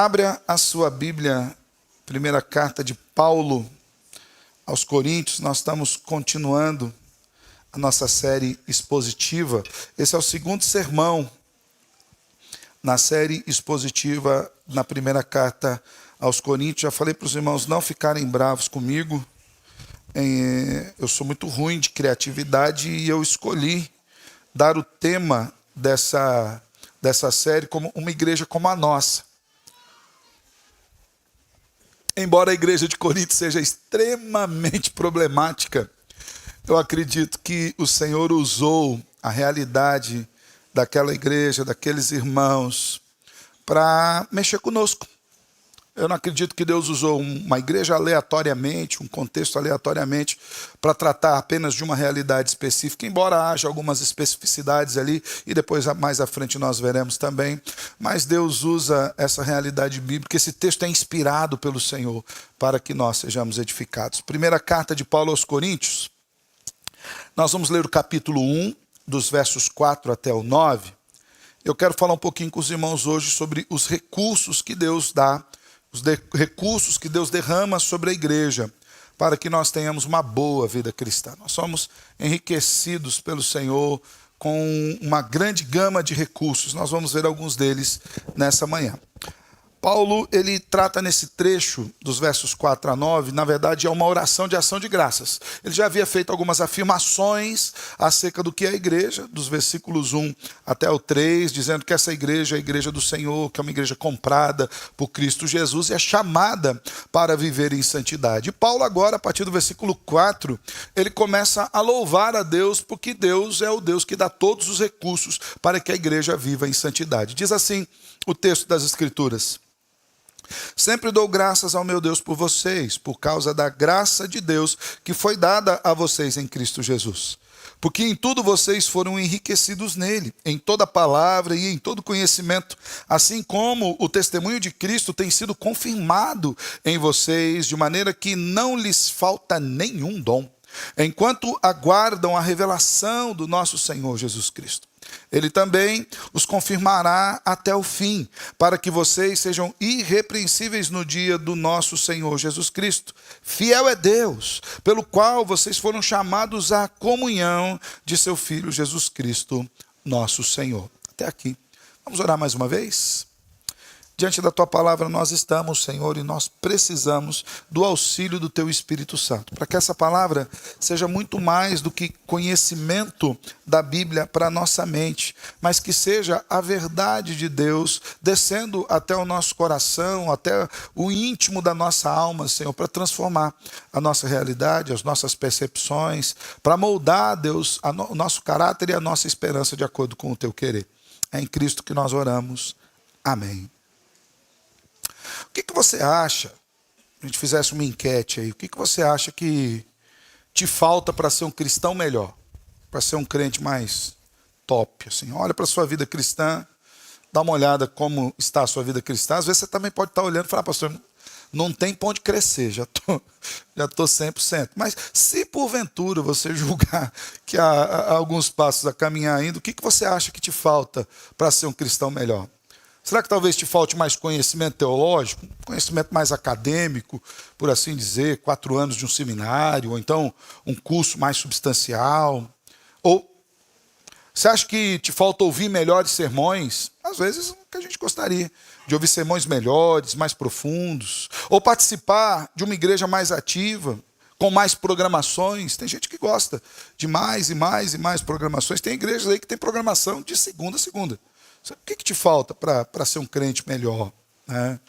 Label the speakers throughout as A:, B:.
A: Abra a sua Bíblia, primeira carta de Paulo aos Coríntios. Nós estamos continuando a nossa série expositiva. Esse é o segundo sermão na série expositiva na primeira carta aos Coríntios. Já falei para os irmãos não ficarem bravos comigo. Eu sou muito ruim de criatividade e eu escolhi dar o tema dessa série como uma igreja como a nossa. Embora a igreja de Corinto seja extremamente problemática, eu acredito que o Senhor usou a realidade daquela igreja, daqueles irmãos, para mexer conosco. Eu não acredito que Deus usou uma igreja aleatoriamente, um contexto aleatoriamente, para tratar apenas de uma realidade específica, embora haja algumas especificidades ali, e depois mais à frente nós veremos também. Mas Deus usa essa realidade bíblica, esse texto é inspirado pelo Senhor, para que nós sejamos edificados. Primeira carta de Paulo aos Coríntios, nós vamos ler o capítulo 1, dos versos 4 até o 9. Eu quero falar um pouquinho com os irmãos hoje sobre os recursos que Deus dá, recursos que Deus derrama sobre a igreja, para que nós tenhamos uma boa vida cristã. Nós somos enriquecidos pelo Senhor com uma grande gama de recursos. Nós vamos ver alguns deles nessa manhã. Paulo, ele trata nesse trecho dos versos 4 a 9, na verdade é uma oração de ação de graças. Ele já havia feito algumas afirmações acerca do que é a igreja, dos versículos 1 até o 3, dizendo que essa igreja é a igreja do Senhor, que é uma igreja comprada por Cristo Jesus e é chamada para viver em santidade. E Paulo agora, a partir do versículo 4, ele começa a louvar a Deus, porque Deus é o Deus que dá todos os recursos para que a igreja viva em santidade. Diz assim o texto das Escrituras: sempre dou graças ao meu Deus por vocês, por causa da graça de Deus que foi dada a vocês em Cristo Jesus. Porque em tudo vocês foram enriquecidos nele, em toda palavra e em todo conhecimento, assim como o testemunho de Cristo tem sido confirmado em vocês, de maneira que não lhes falta nenhum dom, enquanto aguardam a revelação do nosso Senhor Jesus Cristo. Ele também os confirmará até o fim, para que vocês sejam irrepreensíveis no dia do nosso Senhor Jesus Cristo. Fiel é Deus, pelo qual vocês foram chamados à comunhão de seu Filho Jesus Cristo, nosso Senhor. Até aqui. Vamos orar mais uma vez? Diante da Tua palavra nós estamos, Senhor, e nós precisamos do auxílio do Teu Espírito Santo, para que essa palavra seja muito mais do que conhecimento da Bíblia para a nossa mente, mas que seja a verdade de Deus descendo até o nosso coração, até o íntimo da nossa alma, Senhor, para transformar a nossa realidade, as nossas percepções, para moldar, Deus, o nosso caráter e a nossa esperança de acordo com o Teu querer. É em Cristo que nós oramos. Amém. O que você acha, se a gente fizesse uma enquete aí, o que você acha que te falta para ser um cristão melhor? Para ser um crente mais top, assim? Olha para a sua vida cristã, dá uma olhada como está a sua vida cristã. Às vezes você também pode estar olhando e falar: pastor, não tem pra onde crescer, já tô 100%. Mas se porventura você julgar que há alguns passos a caminhar ainda, o que você acha que te falta para ser um cristão melhor? Será que talvez te falte mais conhecimento teológico, conhecimento mais acadêmico, por assim dizer, 4 anos de um seminário, ou então um curso mais substancial? Ou você acha que te falta ouvir melhores sermões? Às vezes, o que a gente gostaria, de ouvir sermões melhores, mais profundos, ou participar de uma igreja mais ativa, com mais programações. Tem gente que gosta de mais e mais e mais programações. Tem igrejas aí que tem programação de segunda a segunda. O que te falta para ser um crente melhor? Né?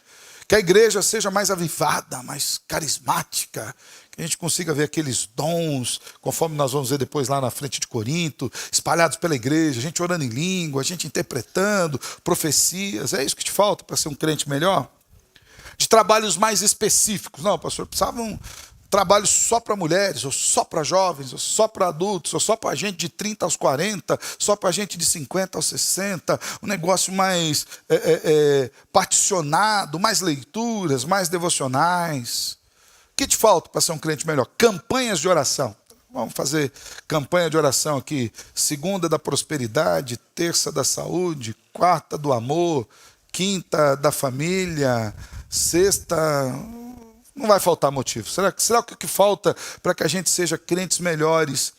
A: Que a igreja seja mais avivada, mais carismática, que a gente consiga ver aqueles dons, conforme nós vamos ver depois lá na frente de Corinto, espalhados pela igreja, a gente orando em língua, a gente interpretando profecias. É isso que te falta para ser um crente melhor? De trabalhos mais específicos. Não, pastor, precisavam trabalho só para mulheres, ou só para jovens, ou só para adultos, ou só para gente de 30 aos 40, só para gente de 50 aos 60, um negócio mais particionado, mais leituras, mais devocionais. O que te falta para ser um crente melhor? Campanhas de oração. Vamos fazer campanha de oração aqui. Segunda da prosperidade, terça da saúde, quarta do amor, quinta da família, sexta, não vai faltar motivo. Será que o que falta para que a gente seja crentes melhores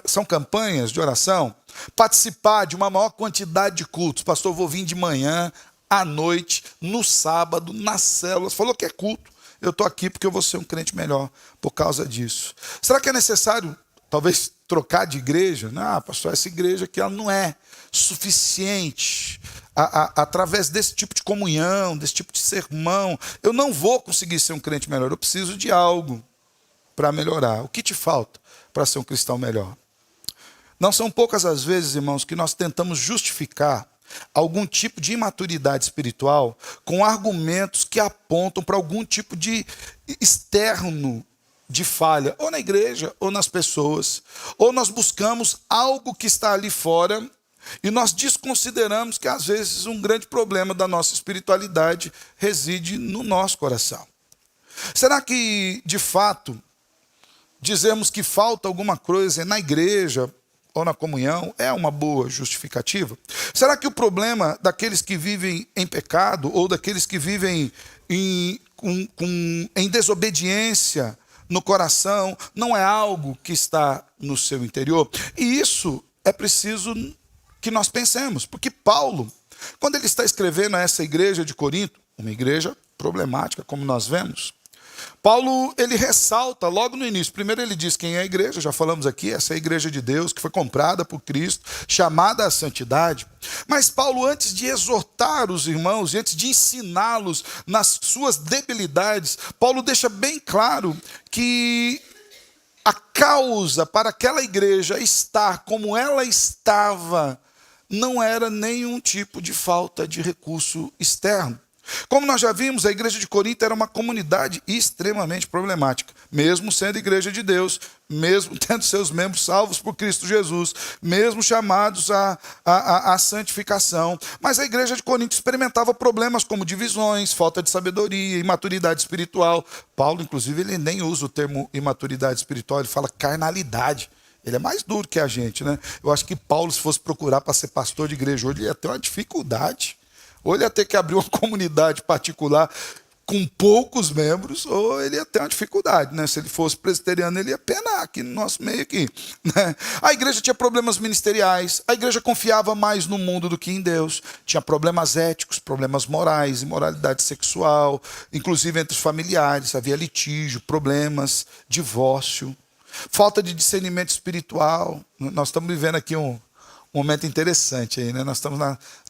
A: são campanhas de oração? Participar de uma maior quantidade de cultos. Pastor, vou vir de manhã, à noite, no sábado, nas células. Falou que é culto. Eu estou aqui porque eu vou ser um crente melhor por causa disso. Será que é necessário, talvez, trocar de igreja? Não, pastor, essa igreja aqui ela não é suficiente. Através desse tipo de comunhão, desse tipo de sermão, eu não vou conseguir ser um crente melhor. Eu preciso de algo para melhorar. O que te falta para ser um cristão melhor? Não são poucas as vezes, irmãos, que nós tentamos justificar algum tipo de imaturidade espiritual com argumentos que apontam para algum tipo de externo de falha, ou na igreja, ou nas pessoas. Ou nós buscamos algo que está ali fora e nós desconsideramos que, às vezes, um grande problema da nossa espiritualidade reside no nosso coração. Será que, de fato, dizermos que falta alguma coisa na igreja ou na comunhão é uma boa justificativa? Será que o problema daqueles que vivem em pecado ou daqueles que vivem em desobediência no coração não é algo que está no seu interior? E isso é preciso que nós pensemos, porque Paulo, quando ele está escrevendo a essa igreja de Corinto, uma igreja problemática, como nós vemos, Paulo, ele ressalta logo no início. Primeiro ele diz quem é a igreja, já falamos aqui, essa é a igreja de Deus, que foi comprada por Cristo, chamada à santidade. Mas Paulo, antes de exortar os irmãos, e antes de ensiná-los nas suas debilidades, Paulo deixa bem claro que a causa para aquela igreja estar como ela estava não era nenhum tipo de falta de recurso externo. Como nós já vimos, a igreja de Corinto era uma comunidade extremamente problemática, mesmo sendo igreja de Deus, mesmo tendo seus membros salvos por Cristo Jesus, mesmo chamados à santificação. Mas a igreja de Corinto experimentava problemas como divisões, falta de sabedoria, imaturidade espiritual. Paulo, inclusive, ele nem usa o termo imaturidade espiritual, ele fala carnalidade. Ele é mais duro que a gente, né? Eu acho que Paulo, se fosse procurar para ser pastor de igreja hoje, ele ia ter uma dificuldade. Ou ele ia ter que abrir uma comunidade particular com poucos membros, ou ele ia ter uma dificuldade, né? Se ele fosse presbiteriano, ele ia penar aqui no nosso meio aqui, né? A igreja tinha problemas ministeriais, a igreja confiava mais no mundo do que em Deus, tinha problemas éticos, problemas morais, imoralidade sexual, inclusive entre os familiares, havia litígio, problemas, divórcio, falta de discernimento espiritual. Nós estamos vivendo aqui um momento interessante aí, né? Nós estamos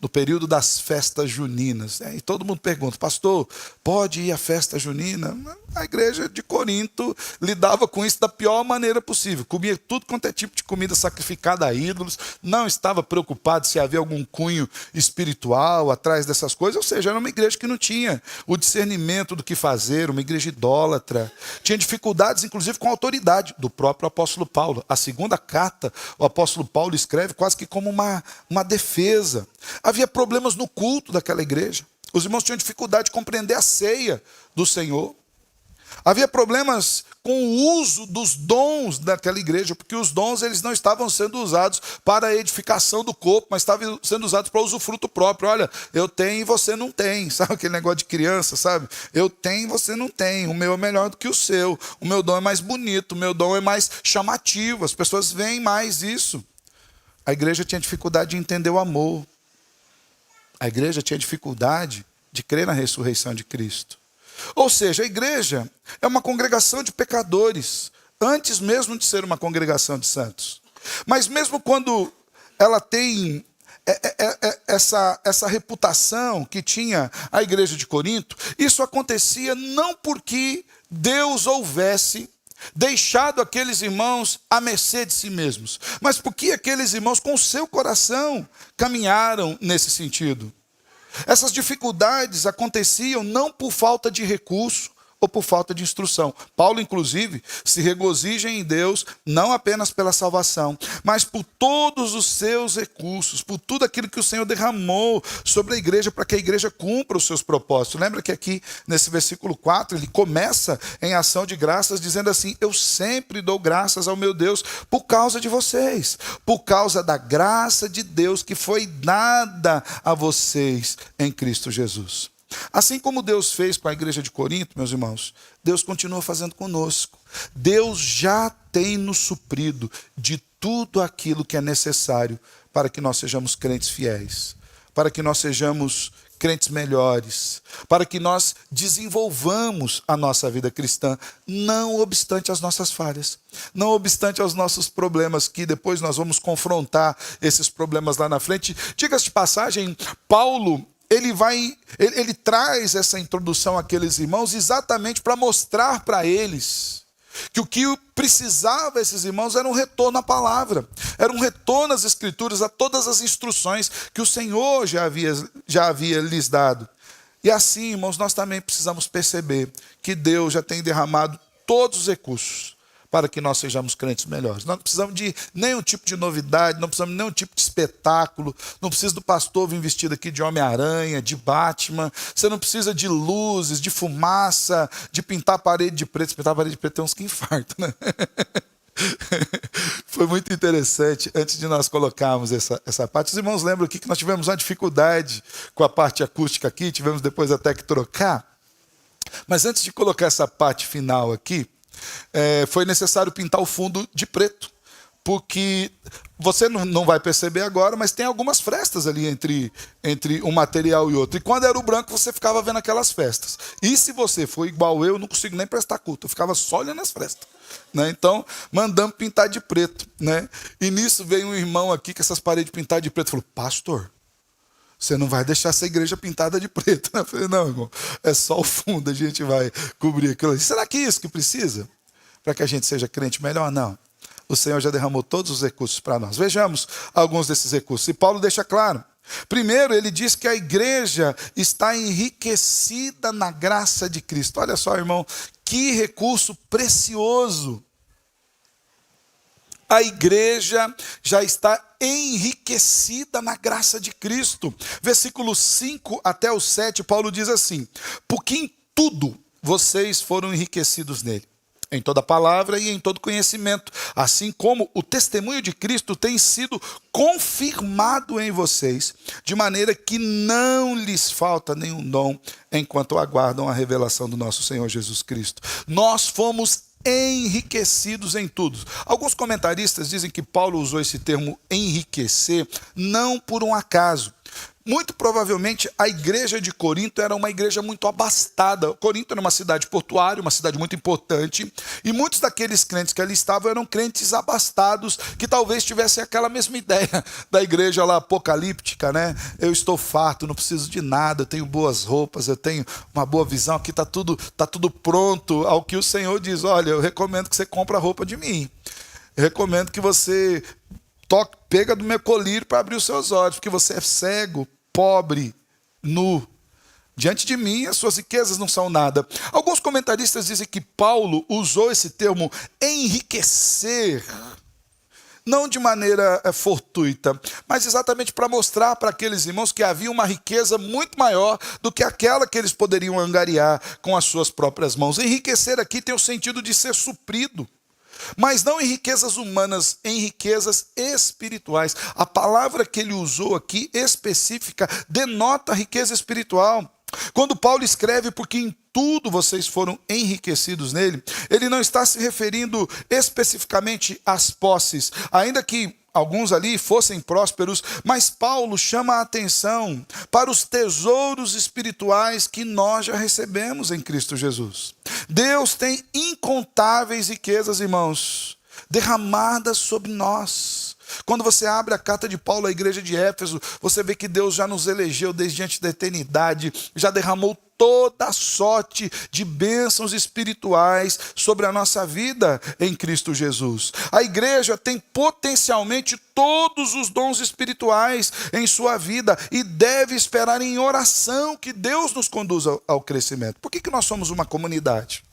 A: no período das festas juninas, né? E todo mundo pergunta, pastor, pode ir à festa junina? A igreja de Corinto lidava com isso da pior maneira possível. Comia tudo quanto é tipo de comida sacrificada a ídolos, não estava preocupado se havia algum cunho espiritual atrás dessas coisas, ou seja, era uma igreja que não tinha o discernimento do que fazer, uma igreja idólatra. Tinha dificuldades, inclusive, com a autoridade do próprio apóstolo Paulo. A segunda carta, o apóstolo Paulo escreve quase que como uma defesa. Havia problemas no culto daquela igreja. Os irmãos tinham dificuldade de compreender a ceia do Senhor. Havia problemas com o uso dos dons daquela igreja, porque os dons eles não estavam sendo usados para a edificação do corpo, mas estavam sendo usados para usufruto próprio. Olha, eu tenho e você não tem. Sabe aquele negócio de criança, sabe? Eu tenho e você não tem. O meu é melhor do que o seu. O meu dom é mais bonito, o meu dom é mais chamativo. As pessoas veem mais isso. A igreja tinha dificuldade de entender o amor. A igreja tinha dificuldade de crer na ressurreição de Cristo. Ou seja, a igreja é uma congregação de pecadores, antes mesmo de ser uma congregação de santos. Mas mesmo quando ela tem essa reputação que tinha a igreja de Corinto, isso acontecia não porque Deus houvesse deixado aqueles irmãos à mercê de si mesmos, mas porque aqueles irmãos com o seu coração caminharam nesse sentido. Essas dificuldades aconteciam não por falta de recurso ou por falta de instrução. Paulo, inclusive, se regozija em Deus, não apenas pela salvação, mas por todos os seus recursos, por tudo aquilo que o Senhor derramou sobre a igreja, para que a igreja cumpra os seus propósitos. Lembra que aqui, nesse versículo 4, ele começa em ação de graças, dizendo assim: eu sempre dou graças ao meu Deus por causa de vocês, por causa da graça de Deus que foi dada a vocês em Cristo Jesus. Assim como Deus fez com a igreja de Corinto, meus irmãos, Deus continua fazendo conosco. Deus já tem nos suprido de tudo aquilo que é necessário para que nós sejamos crentes fiéis, para que nós sejamos crentes melhores, para que nós desenvolvamos a nossa vida cristã, não obstante as nossas falhas, não obstante aos nossos problemas, que depois nós vamos confrontar esses problemas lá na frente. Diga-se de passagem, Paulo, ele traz essa introdução àqueles irmãos exatamente para mostrar para eles que o que precisava esses irmãos era um retorno à palavra, era um retorno às escrituras, a todas as instruções que o Senhor já havia lhes dado. E assim, irmãos, nós também precisamos perceber que Deus já tem derramado todos os recursos para que nós sejamos crentes melhores. Nós não precisamos de nenhum tipo de novidade, não precisamos de nenhum tipo de espetáculo, não precisa do pastor vir vestido aqui de Homem-Aranha, de Batman, você não precisa de luzes, de fumaça, de pintar a parede de preto. Se pintar a parede de preto tem uns que infartam, né? Foi muito interessante, antes de nós colocarmos essa parte, os irmãos lembram aqui que nós tivemos uma dificuldade com a parte acústica aqui, tivemos depois até que trocar, mas antes de colocar essa parte final aqui, foi necessário pintar o fundo de preto, porque você não vai perceber agora, mas tem algumas frestas ali entre um material e outro. E quando era o branco, você ficava vendo aquelas frestas. E se você for igual eu não consigo nem prestar culto, eu ficava só olhando as frestas, né? Então, mandamos pintar de preto, né? E nisso veio um irmão aqui com essas paredes pintadas de preto, falou: pastor, você não vai deixar essa igreja pintada de preto, né? Eu falei: não, irmão, é só o fundo, a gente vai cobrir aquilo. Será que é isso que precisa? Para que a gente seja crente melhor? Não. O Senhor já derramou todos os recursos para nós. Vejamos alguns desses recursos. E Paulo deixa claro. Primeiro, ele diz que a igreja está enriquecida na graça de Cristo. Olha só, irmão, que recurso precioso. A igreja já está enriquecida na graça de Cristo. Versículos 5 até o 7, Paulo diz assim: porque em tudo vocês foram enriquecidos nele, em toda palavra e em todo conhecimento, assim como o testemunho de Cristo tem sido confirmado em vocês, de maneira que não lhes falta nenhum dom, enquanto aguardam a revelação do nosso Senhor Jesus Cristo. Nós fomos enriquecidos em tudo. Alguns comentaristas dizem que Paulo usou esse termo enriquecer não por um acaso. Muito provavelmente a igreja de Corinto era uma igreja muito abastada. Corinto era uma cidade portuária, uma cidade muito importante, e muitos daqueles crentes que ali estavam eram crentes abastados, que talvez tivessem aquela mesma ideia da igreja lá apocalíptica, né? Eu estou farto, não preciso de nada, eu tenho boas roupas, eu tenho uma boa visão, aqui está tudo pronto. Ao que o Senhor diz: olha, eu recomendo que você compre a roupa de mim, eu recomendo que você pega do meu colírio para abrir os seus olhos, porque você é cego, pobre, nu. Diante de mim, as suas riquezas não são nada. Alguns comentaristas dizem que Paulo usou esse termo enriquecer, não de maneira fortuita, mas exatamente para mostrar para aqueles irmãos que havia uma riqueza muito maior do que aquela que eles poderiam angariar com as suas próprias mãos. Enriquecer aqui tem o sentido de ser suprido, mas não em riquezas humanas, em riquezas espirituais. A palavra que ele usou aqui, específica, denota riqueza espiritual. Quando Paulo escreve porque em tudo vocês foram enriquecidos nele, ele não está se referindo especificamente às posses, ainda que alguns ali fossem prósperos, mas Paulo chama a atenção para os tesouros espirituais que nós já recebemos em Cristo Jesus. Deus tem incontáveis riquezas, irmãos, derramadas sobre nós. Quando você abre a carta de Paulo à igreja de Éfeso, você vê que Deus já nos elegeu desde antes da eternidade, já derramou toda sorte de bênçãos espirituais sobre a nossa vida em Cristo Jesus. A igreja tem potencialmente todos os dons espirituais em sua vida e deve esperar em oração que Deus nos conduza ao crescimento. Por que nós somos uma comunidade?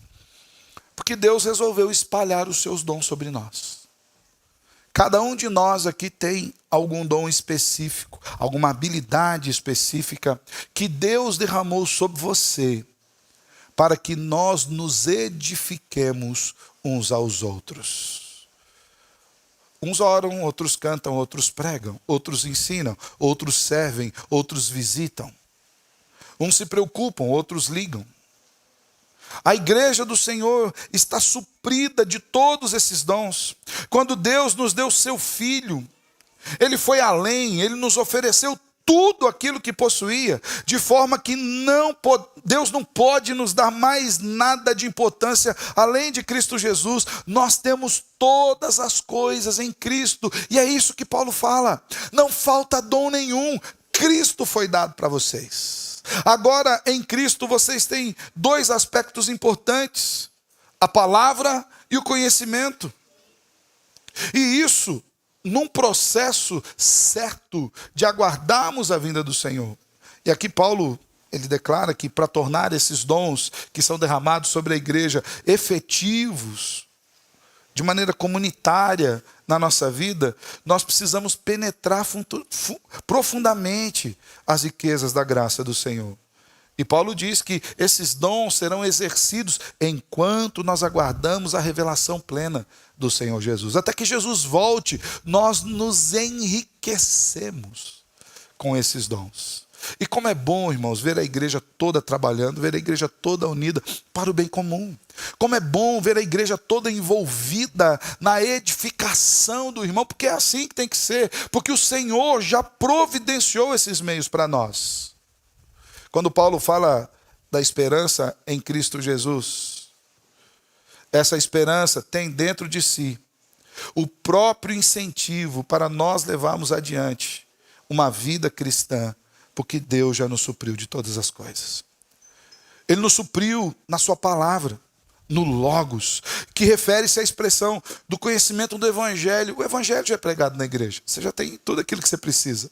A: Porque Deus resolveu espalhar os seus dons sobre nós. Cada um de nós aqui tem algum dom específico, alguma habilidade específica que Deus derramou sobre você para que nós nos edifiquemos uns aos outros. Uns oram, outros cantam, outros pregam, outros ensinam, outros servem, outros visitam. Uns se preocupam, outros ligam. A igreja do Senhor está suprida de todos esses dons. Quando Deus nos deu seu Filho, Ele foi além, Ele nos ofereceu tudo aquilo que possuía, de forma que Deus não pode nos dar mais nada de importância além de Cristo Jesus. Nós temos todas as coisas em Cristo, e é isso que Paulo fala. Não falta dom nenhum, Cristo foi dado para vocês. Agora, em Cristo, vocês têm dois aspectos importantes: a palavra e o conhecimento. E isso num processo certo de aguardarmos a vinda do Senhor. E aqui Paulo, ele declara que para tornar esses dons que são derramados sobre a igreja efetivos, de maneira comunitária na nossa vida, nós precisamos penetrar profundamente as riquezas da graça do Senhor. E Paulo diz que esses dons serão exercidos enquanto nós aguardamos a revelação plena do Senhor Jesus. Até que Jesus volte, nós nos enriquecemos com esses dons. E como é bom, irmãos, ver a igreja toda trabalhando, ver a igreja toda unida para o bem comum. Como é bom ver a igreja toda envolvida na edificação do irmão, porque é assim que tem que ser, porque o Senhor já providenciou esses meios para nós. Quando Paulo fala da esperança em Cristo Jesus, essa esperança tem dentro de si o próprio incentivo para nós levarmos adiante uma vida cristã, porque Deus já nos supriu de todas as coisas. Ele nos supriu na sua palavra, no Logos, que refere-se à expressão do conhecimento do Evangelho. O Evangelho já é pregado na igreja, você já tem tudo aquilo que você precisa.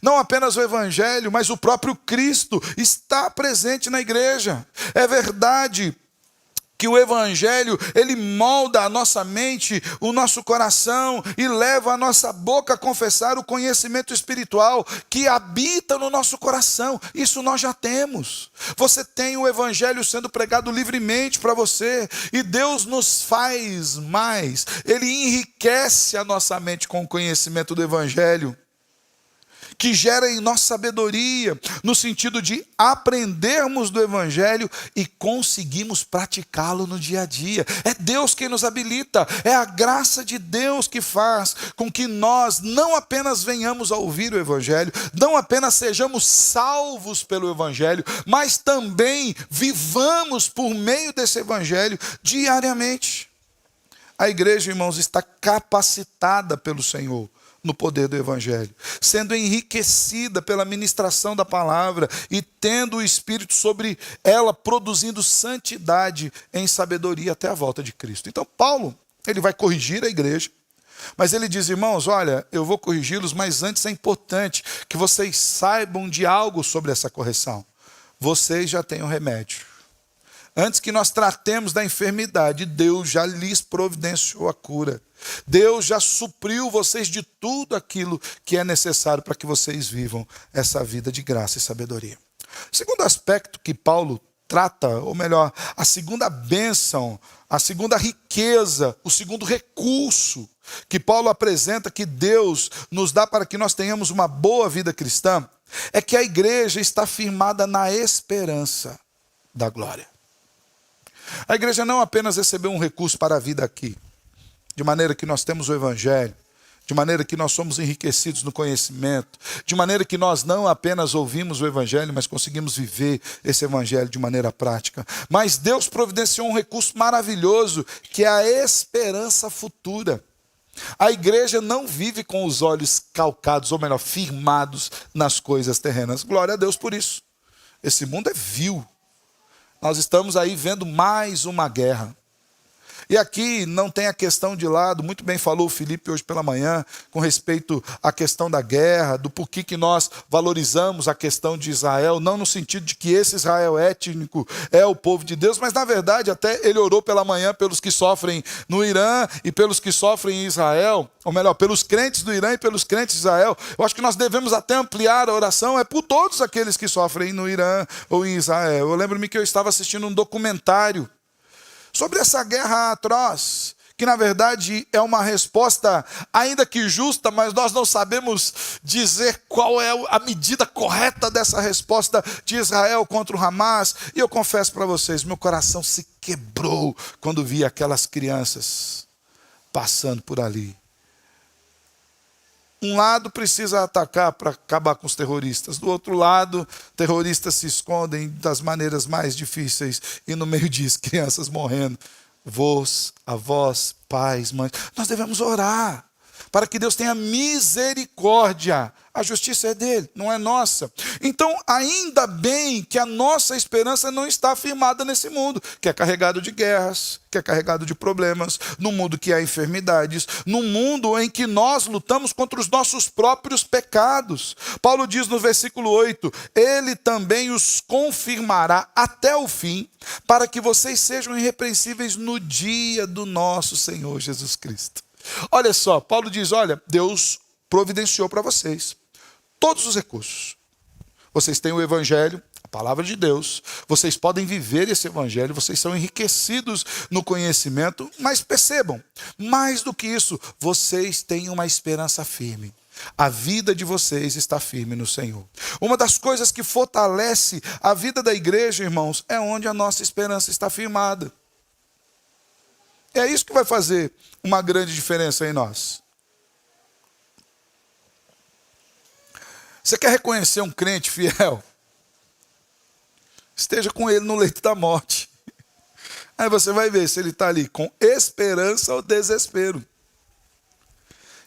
A: Não apenas o Evangelho, mas o próprio Cristo está presente na igreja. É verdade que o Evangelho, ele molda a nossa mente, o nosso coração e leva a nossa boca a confessar o conhecimento espiritual que habita no nosso coração. Isso nós já temos. Você tem o Evangelho sendo pregado livremente para você, e Deus nos faz mais. Ele enriquece a nossa mente com o conhecimento do Evangelho, que gera em nós sabedoria, no sentido de aprendermos do Evangelho e conseguimos praticá-lo no dia a dia. É Deus quem nos habilita, é a graça de Deus que faz com que nós não apenas venhamos a ouvir o Evangelho, não apenas sejamos salvos pelo Evangelho, mas também vivamos por meio desse Evangelho diariamente. A igreja, irmãos, está capacitada pelo Senhor no poder do Evangelho, sendo enriquecida pela ministração da palavra e tendo o Espírito sobre ela, produzindo santidade em sabedoria até a volta de Cristo. Então Paulo, ele vai corrigir a igreja, mas ele diz: irmãos, olha, eu vou corrigi-los, mas antes é importante que vocês saibam de algo sobre essa correção. Vocês já têm o remédio. Antes que nós tratemos da enfermidade, Deus já lhes providenciou a cura. Deus já supriu vocês de tudo aquilo que é necessário para que vocês vivam essa vida de graça e sabedoria. O segundo aspecto que Paulo trata, ou melhor, a segunda bênção, a segunda riqueza, o segundo recurso que Paulo apresenta que Deus nos dá para que nós tenhamos uma boa vida cristã, é que a igreja está firmada na esperança da glória. A igreja não apenas recebeu um recurso para a vida aqui, de maneira que nós temos o Evangelho, de maneira que nós somos enriquecidos no conhecimento, de maneira que nós não apenas ouvimos o Evangelho, mas conseguimos viver esse Evangelho de maneira prática. Mas Deus providenciou um recurso maravilhoso, que é a esperança futura. A igreja não vive com os olhos calcados, ou melhor, firmados nas coisas terrenas. Glória a Deus por isso. Esse mundo é vil. nós estamos aí vendo mais uma guerra. E aqui não tem a questão de lado, muito bem falou o Felipe hoje pela manhã, com respeito à questão da guerra, do porquê que nós valorizamos a questão de Israel, não no sentido de que esse Israel étnico é o povo de Deus, mas na verdade até ele orou pela manhã pelos que sofrem no Irã e pelos que sofrem em Israel, ou melhor, pelos crentes do Irã e pelos crentes de Israel. Eu acho que nós devemos até ampliar a oração, é por todos aqueles que sofrem no Irã ou em Israel. Eu lembro-me que eu estava assistindo um documentário sobre essa guerra atroz, que na verdade é uma resposta, ainda que justa, mas nós não sabemos dizer qual é a medida correta dessa resposta de Israel contra o Hamas. E eu confesso para vocês, meu coração se quebrou quando vi aquelas crianças passando por ali. Um lado precisa atacar para acabar com os terroristas. Do outro lado, terroristas se escondem das maneiras mais difíceis. E no meio disso, crianças morrendo. Vós, avós, pais, mães. Nós devemos orar para que Deus tenha misericórdia. A justiça é dele, não é nossa. Então, ainda bem que a nossa esperança não está firmada nesse mundo, que é carregado de guerras, que é carregado de problemas, num mundo que há enfermidades, num mundo em que nós lutamos contra os nossos próprios pecados. Paulo diz no versículo 8, ele também os confirmará até o fim, para que vocês sejam irrepreensíveis no dia do nosso Senhor Jesus Cristo. Olha só, Paulo diz, olha, Deus providenciou para vocês todos os recursos. Vocês têm o Evangelho, a palavra de Deus, vocês podem viver esse Evangelho, vocês são enriquecidos no conhecimento, mas percebam, mais do que isso, vocês têm uma esperança firme. A vida de vocês está firme no Senhor. Uma das coisas que fortalece a vida da igreja, irmãos, é onde a nossa esperança está firmada. É isso que vai fazer uma grande diferença em nós. Você quer reconhecer um crente fiel? Esteja com ele no leito da morte. Aí você vai ver se ele está ali com esperança ou desespero.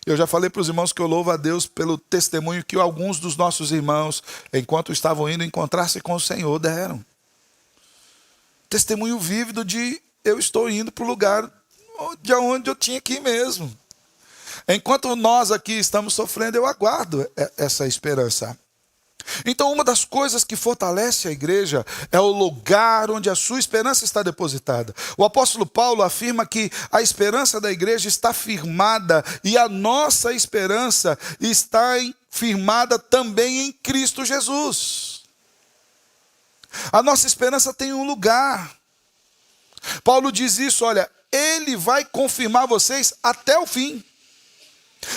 A: Eu já falei para os irmãos que eu louvo a Deus pelo testemunho que alguns dos nossos irmãos, enquanto estavam indo encontrar-se com o Senhor, deram. Testemunho vívido de eu estou indo para o lugar de onde eu tinha que ir mesmo. Enquanto nós aqui estamos sofrendo, eu aguardo essa esperança. Então, uma das coisas que fortalece a igreja é o lugar onde a sua esperança está depositada. O apóstolo Paulo afirma que a esperança da igreja está firmada e a nossa esperança está firmada também em Cristo Jesus. A nossa esperança tem um lugar. Paulo diz isso, olha, ele vai confirmar vocês até o fim,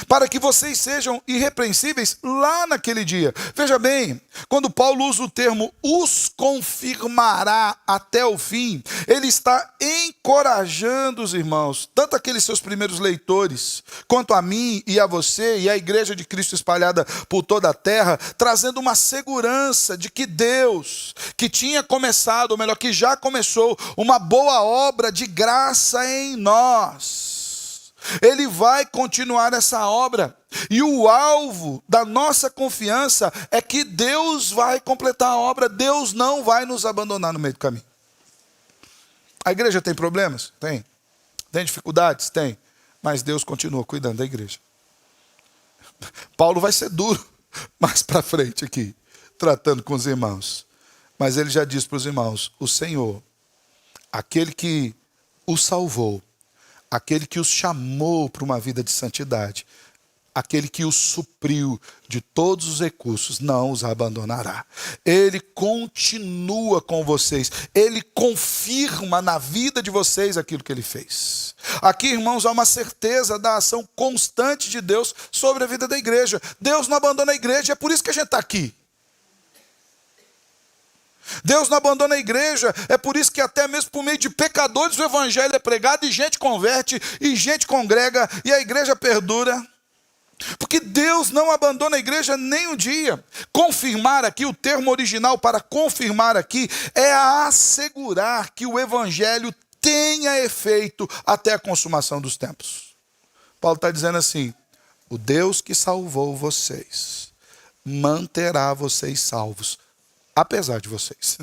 A: para que vocês sejam irrepreensíveis lá naquele dia. Veja bem, quando Paulo usa o termo os confirmará até o fim, ele está encorajando os irmãos, tanto aqueles seus primeiros leitores, quanto a mim e a você e a igreja de Cristo espalhada por toda a terra, trazendo uma segurança de que Deus, que tinha começado, ou melhor, que já começou uma boa obra de graça em nós, ele vai continuar essa obra. E o alvo da nossa confiança é que Deus vai completar a obra. Deus não vai nos abandonar no meio do caminho. A igreja tem problemas? Tem. Tem dificuldades? Tem. Mas Deus continua cuidando da igreja. Paulo vai ser duro mais para frente aqui, tratando com os irmãos. Mas ele já diz para os irmãos, o Senhor, aquele que os salvou, aquele que os chamou para uma vida de santidade, aquele que os supriu de todos os recursos, não os abandonará. Ele continua com vocês. Ele confirma na vida de vocês aquilo que ele fez. Aqui, irmãos, há uma certeza da ação constante de Deus sobre a vida da igreja. Deus não abandona a igreja, é por isso que a gente está aqui. Deus não abandona a igreja, é por isso que até mesmo por meio de pecadores o evangelho é pregado e gente converte, e gente congrega, e a igreja perdura. Porque Deus não abandona a igreja nem um dia. Confirmar aqui, o termo original para confirmar aqui, é assegurar que o evangelho tenha efeito até a consumação dos tempos. Paulo está dizendo assim, o Deus que salvou vocês, manterá vocês salvos, apesar de vocês.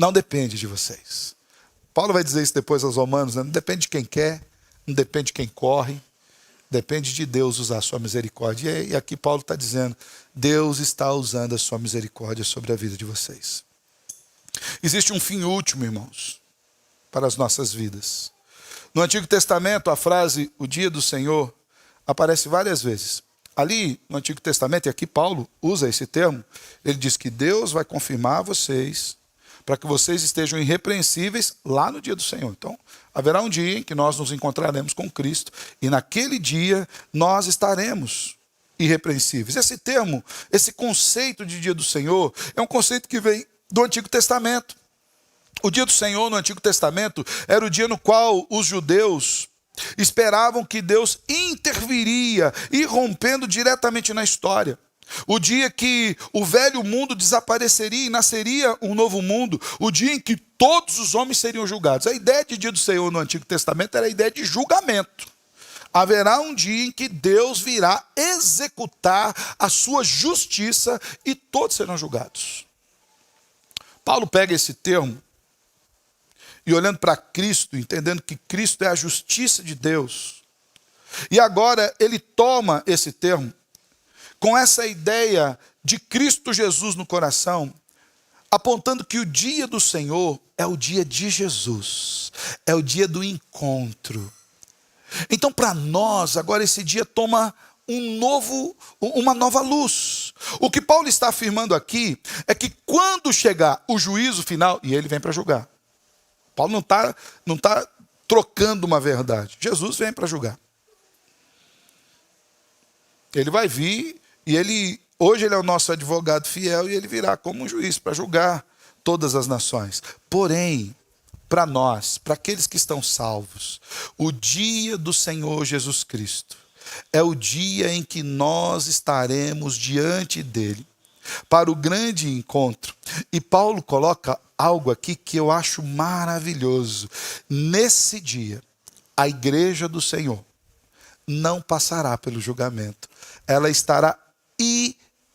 A: não depende de vocês. Paulo vai dizer isso depois aos Romanos, né? Não depende de quem quer, não depende de quem corre, depende de Deus usar a sua misericórdia. E aqui Paulo está dizendo, Deus está usando a sua misericórdia sobre a vida de vocês. Existe um fim último, irmãos, para as nossas vidas. No Antigo Testamento, a frase, o dia do Senhor, aparece várias vezes. Ali, no Antigo Testamento, e aqui Paulo usa esse termo, ele diz que Deus vai confirmar vocês, para que vocês estejam irrepreensíveis lá no dia do Senhor. Então, haverá um dia em que nós nos encontraremos com Cristo, e naquele dia nós estaremos irrepreensíveis. Esse termo, esse conceito de dia do Senhor, é um conceito que vem do Antigo Testamento. O dia do Senhor no Antigo Testamento era o dia no qual os judeus esperavam que Deus interviria, irrompendo diretamente na história. O dia que o velho mundo desapareceria e nasceria um novo mundo. O dia em que todos os homens seriam julgados. A ideia de dia do Senhor no Antigo Testamento era a ideia de julgamento. Haverá um dia em que Deus virá executar a sua justiça e todos serão julgados. Paulo pega esse termo e olhando para Cristo, entendendo que Cristo é a justiça de Deus. E agora ele toma esse termo com essa ideia de Cristo Jesus no coração, apontando que o dia do Senhor é o dia de Jesus, é o dia do encontro. Então, para nós, agora esse dia toma uma nova luz. O que Paulo está afirmando aqui é que quando chegar o juízo final, e ele vem para julgar. Paulo não tá trocando uma verdade. Jesus vem para julgar. Ele vai vir e hoje ele é o nosso advogado fiel e ele virá como um juiz para julgar todas as nações. Porém, para nós, para aqueles que estão salvos, o dia do Senhor Jesus Cristo é o dia em que nós estaremos diante dele para o grande encontro. E Paulo coloca algo aqui que eu acho maravilhoso. Nesse dia, a igreja do Senhor não passará pelo julgamento. Ela estará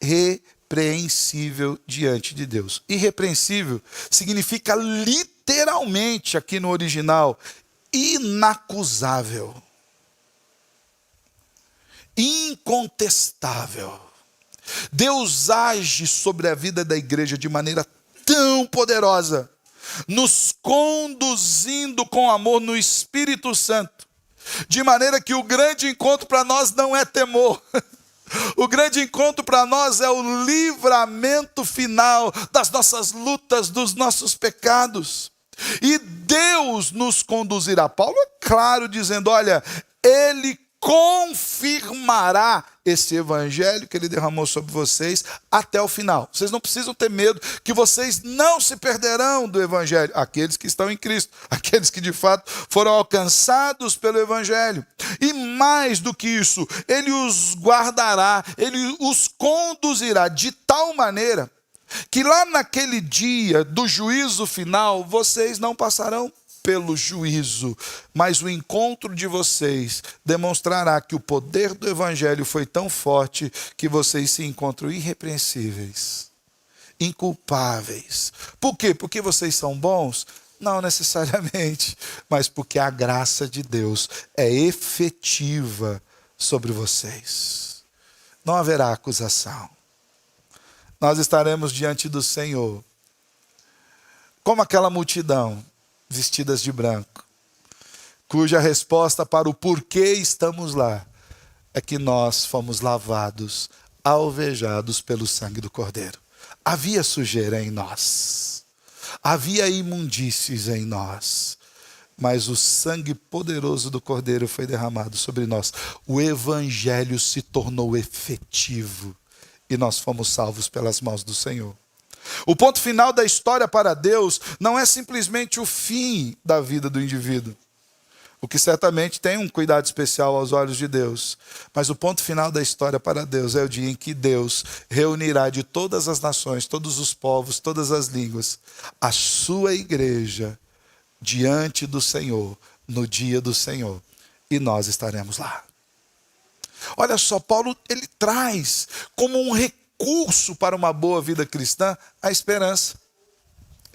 A: irrepreensível diante de Deus. Irrepreensível significa literalmente, aqui no original, inacusável, incontestável. Deus age sobre a vida da igreja de maneira tão poderosa, nos conduzindo com amor no Espírito Santo, de maneira que o grande encontro para nós não é temor. O grande encontro para nós é o livramento final das nossas lutas, dos nossos pecados. E Deus nos conduzirá. Paulo é claro dizendo, olha, Ele confirmará esse evangelho que Ele derramou sobre vocês até o final. Vocês não precisam ter medo que vocês não se perderão do evangelho. Aqueles que estão em Cristo, aqueles que de fato foram alcançados pelo evangelho. E mais do que isso, Ele os guardará, Ele os conduzirá de tal maneira que lá naquele dia do juízo final, vocês não passarão pelo juízo, mas o encontro de vocês demonstrará que o poder do evangelho foi tão forte que vocês se encontram irrepreensíveis, inculpáveis. Por quê? Porque vocês são bons? Não necessariamente, mas porque a graça de Deus é efetiva sobre vocês. Não haverá acusação. Nós estaremos diante do Senhor, como aquela multidão, vestidas de branco, cuja resposta para o porquê estamos lá é que nós fomos lavados, alvejados pelo sangue do Cordeiro. Havia sujeira em nós, havia imundícies em nós, mas o sangue poderoso do Cordeiro foi derramado sobre nós. O evangelho se tornou efetivo e nós fomos salvos pelas mãos do Senhor. O ponto final da história para Deus não é simplesmente o fim da vida do indivíduo, o que certamente tem um cuidado especial aos olhos de Deus, mas o ponto final da história para Deus é o dia em que Deus reunirá de todas as nações, todos os povos, todas as línguas, a sua igreja diante do Senhor, no dia do Senhor, e nós estaremos lá. Olha só, Paulo ele traz como um recurso para uma boa vida cristã a esperança.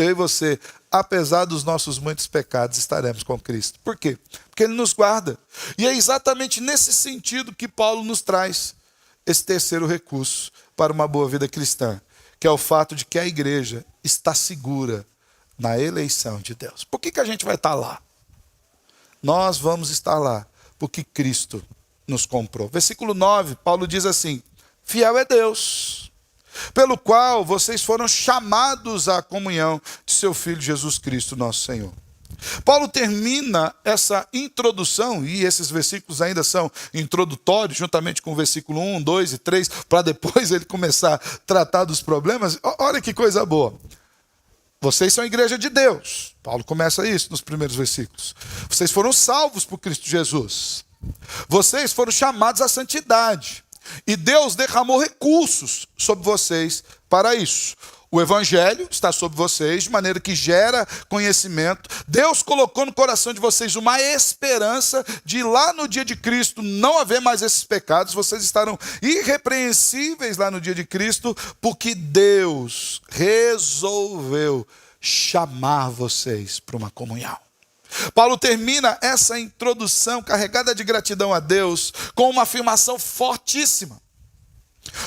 A: eu e você, apesar dos nossos muitos pecados, estaremos com Cristo. Por quê? Porque Ele nos guarda. E é exatamente nesse sentido que Paulo nos traz esse terceiro recurso para uma boa vida cristã, que é o fato de que a igreja está segura na eleição de Deus. Por que a gente vai estar lá? Nós vamos estar lá porque Cristo nos comprou. Versículo 9, Paulo diz assim: fiel é Deus, pelo qual vocês foram chamados à comunhão de seu Filho Jesus Cristo, nosso Senhor. Paulo termina essa introdução, e esses versículos ainda são introdutórios, juntamente com o versículo 1, 2 e 3, para depois ele começar a tratar dos problemas. Olha que coisa boa. Vocês são a igreja de Deus. Paulo começa isso nos primeiros versículos. Vocês foram salvos por Cristo Jesus. Vocês foram chamados à santidade. E Deus derramou recursos sobre vocês para isso. O evangelho está sobre vocês, de maneira que gera conhecimento. Deus colocou no coração de vocês uma esperança de lá no dia de Cristo não haver mais esses pecados. Vocês estarão irrepreensíveis lá no dia de Cristo, porque Deus resolveu chamar vocês para uma comunhão. Paulo termina essa introdução carregada de gratidão a Deus com uma afirmação fortíssima.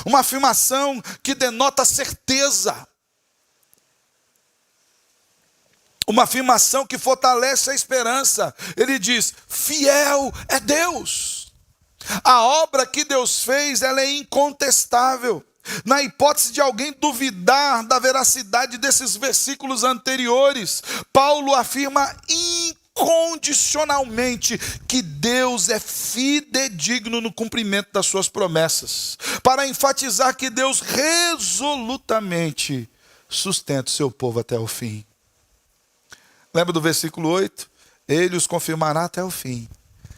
A: Uma afirmação que denota certeza. Uma afirmação que fortalece a esperança. Ele diz: fiel é Deus. A obra que Deus fez, ela é incontestável. Na hipótese de alguém duvidar da veracidade desses versículos anteriores, Paulo afirma incondicionalmente que Deus é fidedigno no cumprimento das suas promessas, para enfatizar que Deus resolutamente sustenta o seu povo até o fim. Lembra do versículo 8? Ele os confirmará até o fim.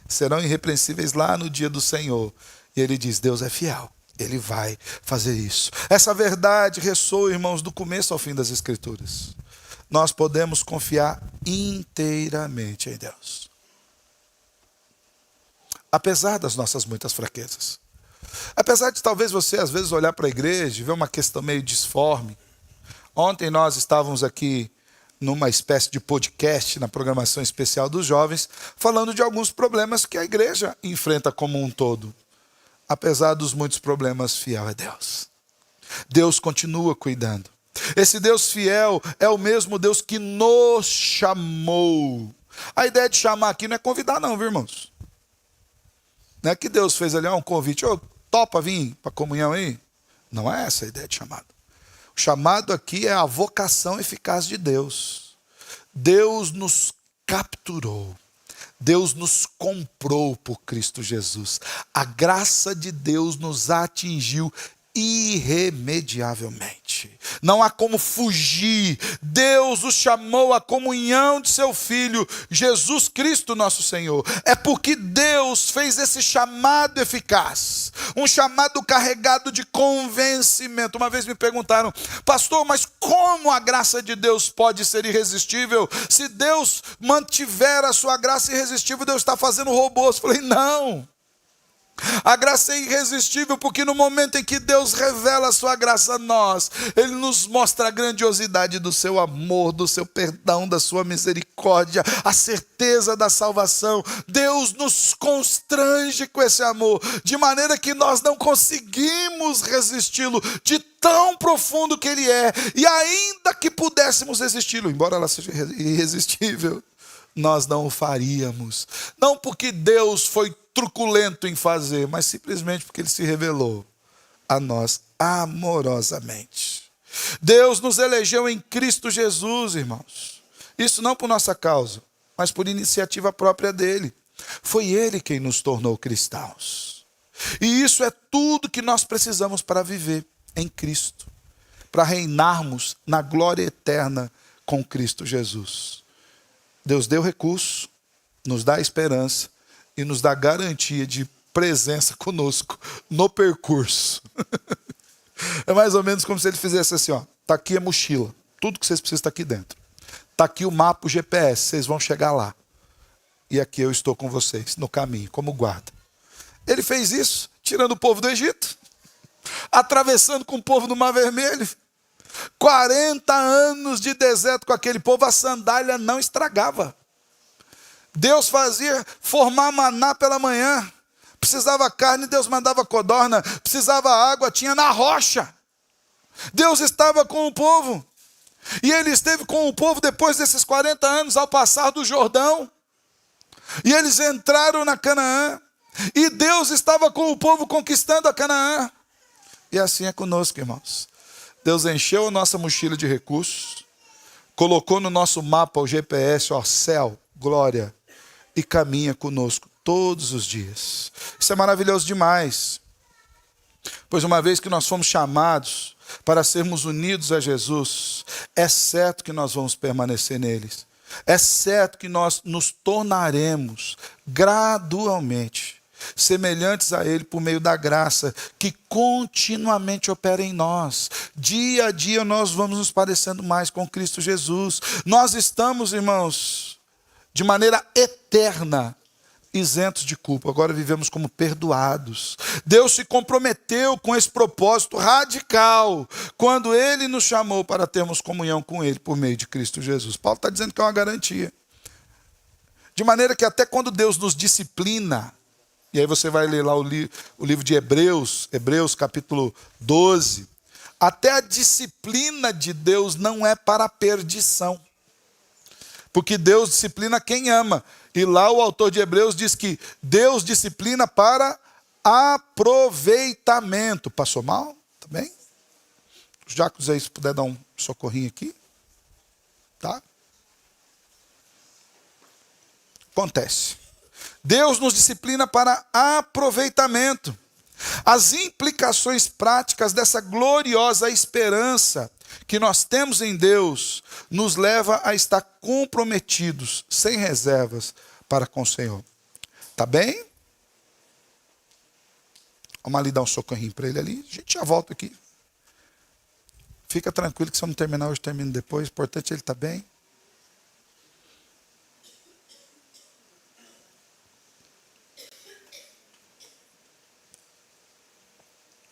A: Serão irrepreensíveis lá no dia do Senhor. E ele diz: Deus é fiel. Ele vai fazer isso. Essa verdade ressoa, irmãos, do começo ao fim das Escrituras. Nós podemos confiar inteiramente em Deus. Apesar das nossas muitas fraquezas. Apesar de talvez você às vezes olhar para a igreja e ver uma questão meio disforme. Ontem nós estávamos aqui numa espécie de podcast na programação especial dos jovens, falando de alguns problemas que a igreja enfrenta como um todo. Apesar dos muitos problemas, fiel é Deus. Deus continua cuidando. Esse Deus fiel é o mesmo Deus que nos chamou. A ideia de chamar aqui não é convidar não, viu, irmãos? Não é que Deus fez ali um convite: ô, topa vir para a comunhão aí? Não é essa a ideia de chamado. O chamado aqui é a vocação eficaz de Deus. Deus nos capturou. Deus nos comprou por Cristo Jesus. A graça de Deus nos atingiu irremediavelmente. Não há como fugir. Deus os chamou à comunhão de seu Filho, Jesus Cristo nosso Senhor. É porque Deus fez esse chamado eficaz. Um chamado carregado de convencimento. Uma vez me perguntaram: pastor, mas como a graça de Deus pode ser irresistível? Se Deus mantiver a sua graça irresistível, Deus está fazendo robôs. Eu falei: não. A graça é irresistível porque no momento em que Deus revela a sua graça a nós, Ele nos mostra a grandiosidade do seu amor, do seu perdão, da sua misericórdia, a certeza da salvação. Deus nos constrange com esse amor, de maneira que nós não conseguimos resisti-lo, de tão profundo que Ele é. E ainda que pudéssemos resisti-lo, embora ela seja irresistível, nós não o faríamos. Não porque Deus foi truculento em fazer, mas simplesmente porque Ele se revelou a nós amorosamente. Deus nos elegeu em Cristo Jesus, irmãos. Isso não por nossa causa, mas por iniciativa própria dEle. Foi Ele quem nos tornou cristãos. E isso é tudo que nós precisamos para viver em Cristo, para reinarmos na glória eterna com Cristo Jesus. Deus deu recurso, nos dá esperança e nos dá garantia de presença conosco no percurso. É mais ou menos como se Ele fizesse assim, ó: tá aqui a mochila, tudo que vocês precisam está aqui dentro. Tá aqui o mapa, o GPS, vocês vão chegar lá. E aqui eu estou com vocês no caminho, como guarda. Ele fez isso, tirando o povo do Egito, atravessando com o povo no Mar Vermelho, 40 anos de deserto com aquele povo, a sandália não estragava. Deus fazia formar maná pela manhã. Precisava carne, Deus mandava codorna. Precisava água, tinha na rocha. Deus estava com o povo. E ele esteve com o povo depois desses 40 anos, ao passar do Jordão. E eles entraram na Canaã. E Deus estava com o povo conquistando a Canaã. E assim é conosco, irmãos. Deus encheu a nossa mochila de recursos, colocou no nosso mapa o GPS, ó, céu, glória, e caminha conosco todos os dias. Isso é maravilhoso demais. Pois uma vez que nós fomos chamados para sermos unidos a Jesus, é certo que nós vamos permanecer neles. É certo que nós nos tornaremos gradualmente semelhantes a Ele por meio da graça que continuamente opera em nós. Dia a dia nós vamos nos parecendo mais com Cristo Jesus. Nós estamos, irmãos, de maneira eterna, isentos de culpa. Agora vivemos como perdoados. Deus se comprometeu com esse propósito radical quando Ele nos chamou para termos comunhão com Ele por meio de Cristo Jesus. Paulo está dizendo que é uma garantia. De maneira que até quando Deus nos disciplina, e aí você vai ler lá o livro de Hebreus, Hebreus capítulo 12, até a disciplina de Deus não é para a perdição. Porque Deus disciplina quem ama. E lá o autor de Hebreus diz que Deus disciplina para aproveitamento. Passou mal? Tá bem? Os diáconos aí, se puder dar um socorrinho aqui. Tá? Acontece. Deus nos disciplina para aproveitamento. As implicações práticas dessa gloriosa esperança que nós temos em Deus nos leva a estar comprometidos, sem reservas, para com o Senhor. Tá bem? Vamos ali dar um socorrinho para ele ali. A gente já volta aqui. Fica tranquilo que se eu não terminar hoje, termino depois. O importante é ele estar bem.